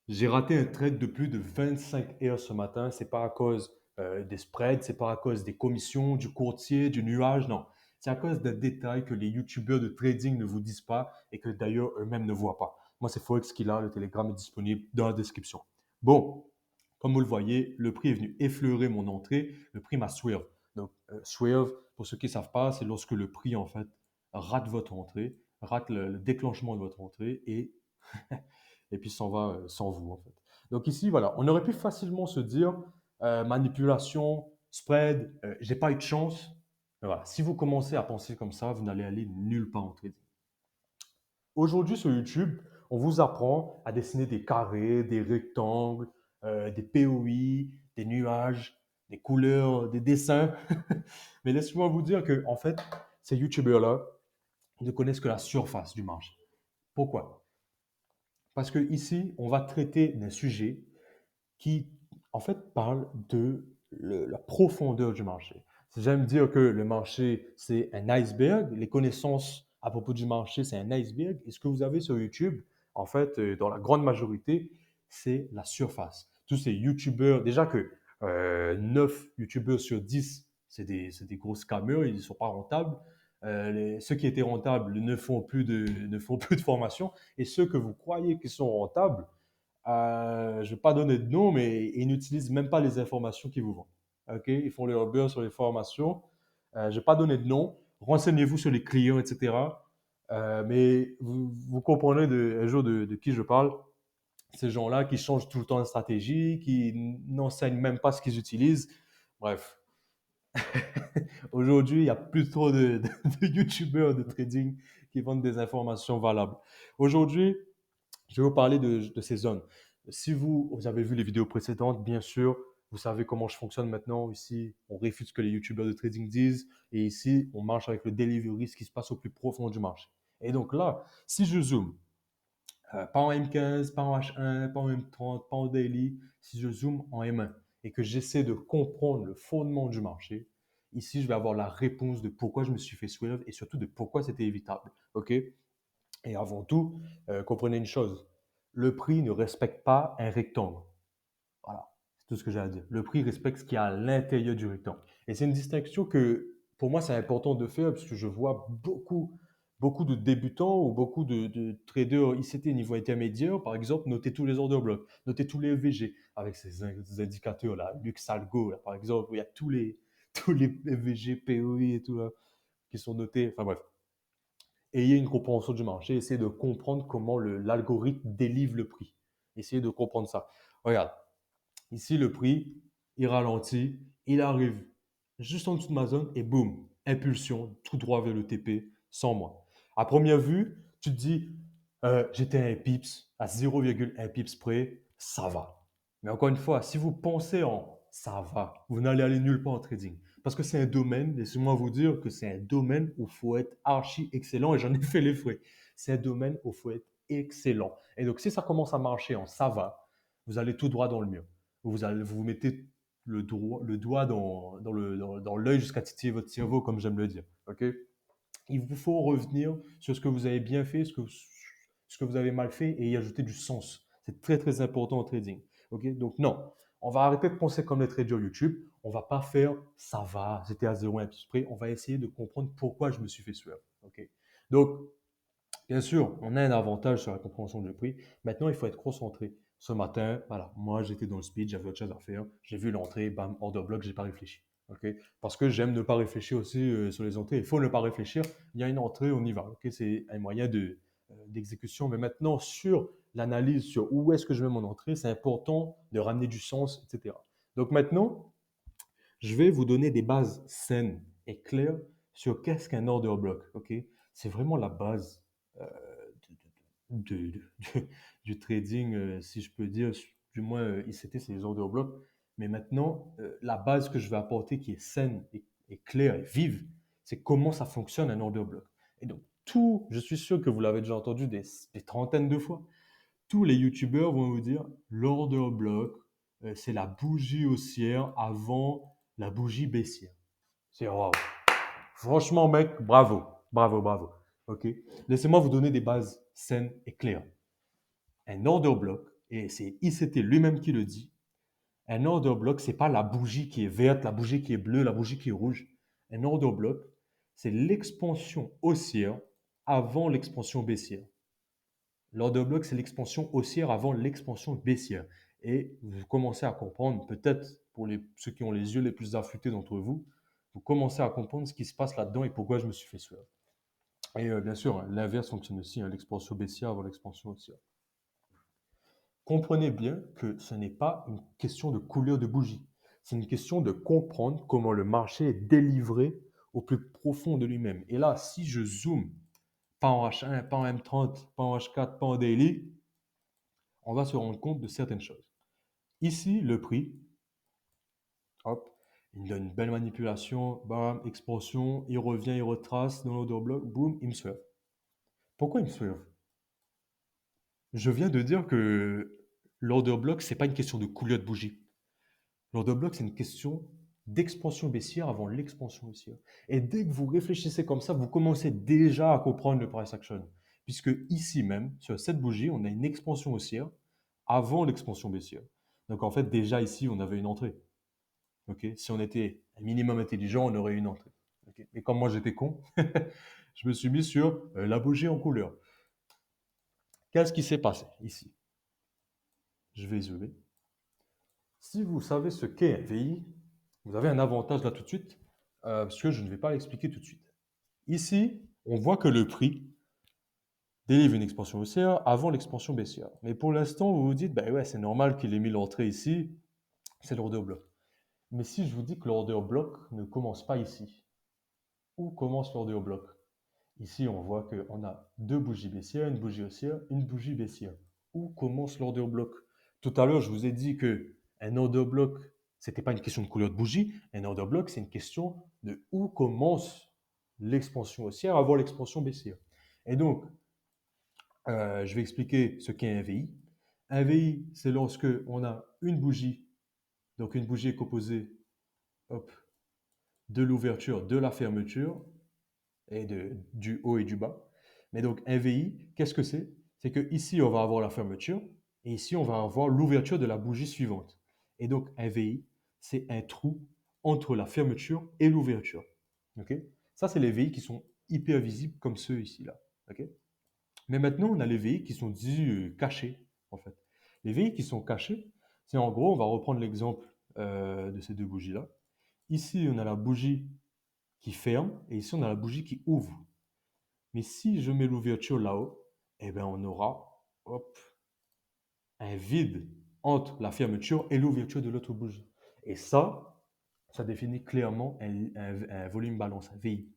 J'ai raté un trade de plus de 25 heures ce matin. C'est pas à cause des spreads, c'est pas à cause des commissions, du courtier, du nuage, non. C'est à cause d'un détail que les youtubeurs de trading ne vous disent pas et que d'ailleurs eux-mêmes ne voient pas. Moi, c'est Forex Killa, le télégramme est disponible dans la description. Bon, comme vous le voyez, le prix est venu effleurer mon entrée. Le prix m'a swerve. Donc, swerve, pour ceux qui ne savent pas, c'est lorsque le prix, en fait, rate votre entrée, rate le déclenchement de votre entrée et puis s'en va sans vous, en fait. Donc ici, voilà, on aurait pu facilement se dire manipulation, spread, j'ai pas eu de chance. Mais voilà, si vous commencez à penser comme ça, vous n'allez aller nulle part en trading. Aujourd'hui sur YouTube, on vous apprend à dessiner des carrés, des rectangles, des POI, des nuages, des couleurs, des dessins. Mais laissez-moi vous dire que, en fait, ces YouTubeurs-là ne connaissent que la surface du marché. Pourquoi? Parce que ici, on va traiter d'un sujet qui, en fait, parle de la profondeur du marché. Si j'aime dire que le marché, c'est un iceberg, les connaissances à propos du marché, c'est un iceberg, et ce que vous avez sur YouTube, en fait, dans la grande majorité, c'est la surface. Tous ces YouTubeurs, déjà que 9 YouTubeurs sur 10, c'est des gros scammers, ils ne sont pas rentables. Ceux qui étaient rentables ne font plus de formation, et ceux que vous croyez qui sont rentables, je ne vais pas donner de nom, mais ils n'utilisent même pas les informations qu'ils vous vendent. OK? Ils font leur beurre sur les formations. Je ne vais pas donner de nom. Renseignez-vous sur les clients, etc. Mais vous comprenez un jour de qui je parle. Ces gens-là qui changent tout le temps de stratégie, qui n'enseignent même pas ce qu'ils utilisent. Bref, aujourd'hui, il y a plus trop de YouTubeurs de trading qui vendent des informations valables. Aujourd'hui, je vais vous parler de ces zones. Si vous avez vu les vidéos précédentes, bien sûr, vous savez comment je fonctionne maintenant. Ici, on réfute ce que les youtubeurs de trading disent. Et ici, on marche avec le delivery, ce qui se passe au plus profond du marché. Et donc là, si je zoome, pas en M15, pas en H1, pas en M30, pas en daily, si je zoome en M1 et que j'essaie de comprendre le fondement du marché, ici, je vais avoir la réponse de pourquoi je me suis fait swerve et surtout de pourquoi c'était évitable. OK? Et avant tout, comprenez une chose, le prix ne respecte pas un rectangle. Voilà, c'est tout ce que j'ai à dire. Le prix respecte ce qu'il y a à l'intérieur du rectangle. Et c'est une distinction que, pour moi, c'est important de faire parce que je vois beaucoup de débutants ou beaucoup de traders ICT niveau intermédiaire, par exemple, noter tous les ordres blocs, noter tous les EVG avec ces indicateurs-là, Luxalgo, là, par exemple, où il y a tous les EVG, POI et tout là, qui sont notés. Enfin bref, ayez une compréhension du marché, essayez de comprendre comment l'algorithme délivre le prix. Essayez de comprendre ça. Regarde, ici le prix, il ralentit, il arrive juste en dessous de ma zone et boum, impulsion, tout droit vers le TP, sans moi. À première vue, tu te dis, j'étais à un pips, à 0,1 pips près, ça va. Mais encore une fois, si vous pensez en ça va, vous n'allez aller nulle part en trading. Parce que c'est un domaine, laissez-moi vous dire que c'est un domaine où il faut être archi excellent et j'en ai fait les frais. C'est un domaine où il faut être excellent. Et donc, si ça commence à marcher en ça va, vous allez tout droit dans le mur. Vous mettez le doigt dans l'œil jusqu'à titiller votre cerveau, comme j'aime le dire. OK? Il vous faut revenir sur ce que vous avez bien fait, ce que vous avez mal fait et y ajouter du sens. C'est très, très important en trading. OK? Donc, non, on va arrêter de penser comme les traders YouTube. On va pas faire ça va, j'étais à 0,1 près. On va essayer de comprendre pourquoi je me suis fait suivre. OK? Donc, bien sûr, on a un avantage sur la compréhension du prix. Maintenant, il faut être concentré. Ce matin, voilà, moi j'étais dans le speed, j'avais autre chose à faire. J'ai vu l'entrée, bam, order block, j'ai pas réfléchi. Ok. Parce que j'aime ne pas réfléchir aussi sur les entrées. Il faut ne pas réfléchir. Il y a une entrée, on y va. Ok. C'est un moyen d'exécution. Mais maintenant, sur l'analyse, sur où est-ce que je mets mon entrée, c'est important de ramener du sens, etc. Donc maintenant, je vais vous donner des bases saines et claires sur qu'est-ce qu'un order block. Ok. C'est vraiment la base euh, de- de- de- du trading, si je peux dire, du moins ICT, c'est les order blocks. Mais maintenant, la base que je vais apporter qui est saine et claire et vive, c'est comment ça fonctionne un order block. Et donc, je suis sûr que vous l'avez déjà entendu des trentaines de fois, tous les youtubeurs vont vous dire l'order block, c'est la bougie haussière avant la bougie baissière. C'est waouh. Franchement, mec, bravo, bravo, bravo. OK? Laissez-moi vous donner des bases saines et claires. Un order block et c'est ICT lui-même qui le dit, un order block, ce n'est pas la bougie qui est verte, la bougie qui est bleue, la bougie qui est rouge. Un order block, c'est l'expansion haussière avant l'expansion baissière. L'order block, c'est l'expansion haussière avant l'expansion baissière. Et vous commencez à comprendre, peut-être pour ceux qui ont les yeux les plus affûtés d'entre vous, vous commencez à comprendre ce qui se passe là-dedans et pourquoi je me suis fait suivre. Et bien sûr, hein, l'inverse fonctionne aussi, hein, l'expansion baissière avant l'expansion haussière. Comprenez bien que ce n'est pas une question de couleur de bougie. C'est une question de comprendre comment le marché est délivré au plus profond de lui-même. Et là, si je zoome, pas en H1, pas en M30, pas en H4, pas en daily, on va se rendre compte de certaines choses. Ici, le prix, hop, il me donne une belle manipulation, bam, expansion, il revient, il retrace dans l'order block, boum, il me suive. Pourquoi il me suive? Je viens de dire que l'order block, ce n'est pas une question de couleur de bougie. L'order block, c'est une question d'expansion baissière avant l'expansion haussière. Et dès que vous réfléchissez comme ça, vous commencez déjà à comprendre le price action. Puisque ici même, sur cette bougie, on a une expansion haussière avant l'expansion baissière. Donc en fait, déjà ici, on avait une entrée. Okay, si on était un minimum intelligent, on aurait une entrée. Okay. Mais comme moi, j'étais con, je me suis mis sur la bougie en couleur. Qu'est-ce qui s'est passé ici? Je vais zoomer. Si vous savez ce qu'est un VI, vous avez un avantage là tout de suite, parce que je ne vais pas l'expliquer tout de suite. Ici, on voit que le prix délivre une expansion haussière avant l'expansion baissière. Mais pour l'instant, vous vous dites, bah ouais, c'est normal qu'il ait mis l'entrée ici, c'est l'order block. Mais si je vous dis que l'order block ne commence pas ici, où commence l'order block? Ici, on voit qu'on a deux bougies baissières, une bougie haussière, une bougie baissière. Où commence l'order block? Tout à l'heure, je vous ai dit que un order block, ce n'était pas une question de couleur de bougie. Un order block, c'est une question de où commence l'expansion haussière avant l'expansion baissière. Et donc, je vais expliquer ce qu'est un VI. Un VI, c'est lorsque on a une bougie, donc une bougie est composée hop, de l'ouverture, de la fermeture, et du haut et du bas. Mais donc un VI, qu'est-ce que c'est? C'est que ici on va avoir la fermeture et ici on va avoir l'ouverture de la bougie suivante. Et donc un VI, c'est un trou entre la fermeture et l'ouverture. Ok. Ça, c'est les VI qui sont hyper visibles comme ceux ici là. Ok. Mais maintenant, on a les VI qui sont dits cachés en fait. Les VI qui sont cachés, c'est en gros, on va reprendre l'exemple de ces deux bougies là. Ici, on a la bougie qui ferme et ici, on a la bougie qui ouvre. Mais si je mets l'ouverture là-haut, eh bien, on aura hop, un vide entre la fermeture et l'ouverture de l'autre bougie. Et ça définit clairement un volume balance, un VI.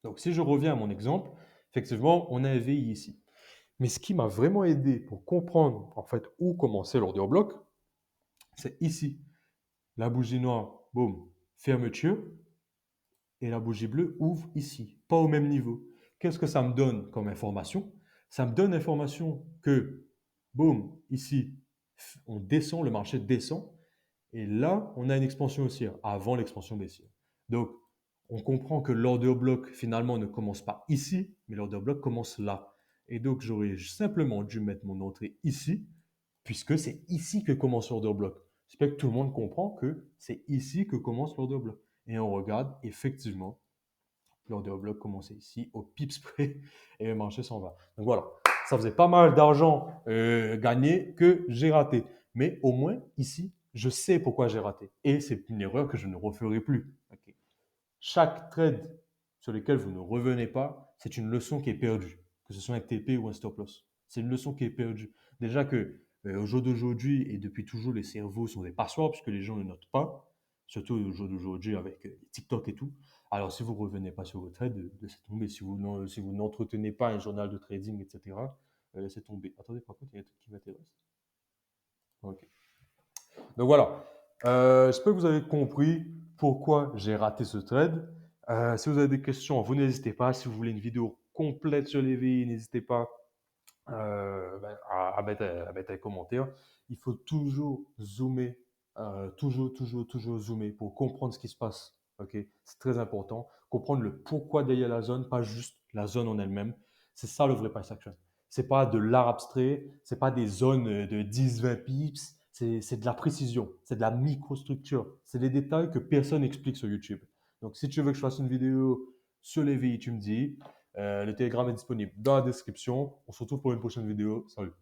Donc, si je reviens à mon exemple, effectivement, on a un VI ici. Mais ce qui m'a vraiment aidé pour comprendre en fait où commencer l'order block, c'est ici. La bougie noire, boum, fermeture, et la bougie bleue ouvre ici, pas au même niveau. Qu'est-ce que ça me donne comme information? Ça me donne l'information que, boum, ici, on descend, le marché descend, et là, on a une expansion haussière avant l'expansion baissière. Donc, on comprend que l'order block, finalement, ne commence pas ici, mais l'order block commence là. Et donc, j'aurais simplement dû mettre mon entrée ici, puisque c'est ici que commence l'order block. J'espère que tout le monde comprend que c'est ici que commence l'order block. Et on regarde, effectivement, l'order block commençait ici, au pips près, et le marché s'en va. Donc voilà, ça faisait pas mal d'argent gagné que j'ai raté. Mais au moins, ici, je sais pourquoi j'ai raté. Et c'est une erreur que je ne referai plus. Okay. Chaque trade sur lequel vous ne revenez pas, c'est une leçon qui est perdue, que ce soit un TP ou un stop loss. C'est une leçon qui est perdue. Déjà que au jour d'aujourd'hui et depuis toujours, les cerveaux sont des passoires puisque les gens ne notent pas, surtout au jour d'aujourd'hui avec TikTok et tout. Alors, si vous ne revenez pas sur vos trades, laissez tomber. Si vous n'entretenez pas un journal de trading, etc., laissez tomber. Attendez, par contre, il y a un truc qui m'intéresse. Ok. Donc voilà, j'espère que vous avez compris pourquoi j'ai raté ce trade. Si vous avez des questions, vous n'hésitez pas. Si vous voulez une vidéo complète sur les VI, n'hésitez pas à mettre un commentaire. Il faut toujours zoomer, toujours zoomer pour comprendre ce qui se passe. Okay. C'est très important. Comprendre le pourquoi derrière la zone, pas juste la zone en elle-même. C'est ça le vrai price action. C'est pas de l'art abstrait, c'est pas des zones de 10-20 pips, c'est de la précision, c'est de la microstructure. C'est des détails que personne n'explique sur YouTube. Donc, si tu veux que je fasse une vidéo sur les VI, tu me dis. Le Telegram est disponible dans la description. On se retrouve pour une prochaine vidéo. Salut!